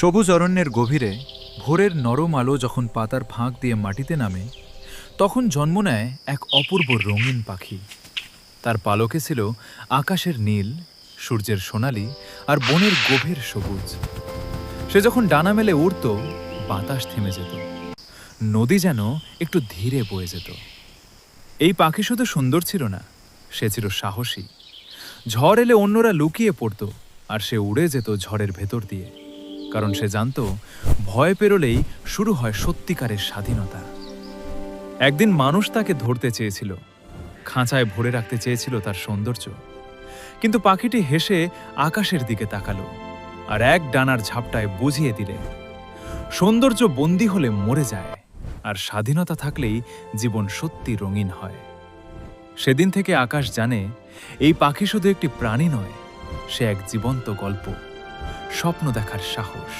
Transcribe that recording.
সবুজ অরণ্যের গভীরে ভোরের নরম আলো যখন পাতার ফাঁক দিয়ে মাটিতে নামে, তখন জন্ম নেয় এক অপূর্ব রঙিন পাখি। তার পালকে ছিল আকাশের নীল, সূর্যের সোনালি আর বনের গভীর সবুজ। সে যখন ডানা মেলে উড়ত, বাতাস থেমে যেত, নদী যেন একটু ধীরে বয়ে যেত। এই পাখি শুধু সুন্দর ছিল না, সে ছিল সাহসী। ঝড় এলে অন্যরা লুকিয়ে পড়ত, আর সে উড়ে যেত ঝড়ের ভেতর দিয়ে, কারণ সে জানত ভয় পেরোলেই শুরু হয় সত্যিকারের স্বাধীনতা। একদিন মানুষ তাকে ধরতে চেয়েছিল, খাঁচায় ভরে রাখতে চেয়েছিল তার সৌন্দর্য, কিন্তু পাখিটি হেসে আকাশের দিকে তাকালো আর এক ডানার ঝাপটায় বুঝিয়ে দিলে সৌন্দর্য বন্দী হলে মরে যায়, আর স্বাধীনতা থাকলেই জীবন সত্যি রঙিন হয়। সেদিন থেকে আকাশ জানে এই পাখি শুধু একটি প্রাণী নয়, সে এক জীবন্ত গল্প, স্বপ্ন দেখার সাহস।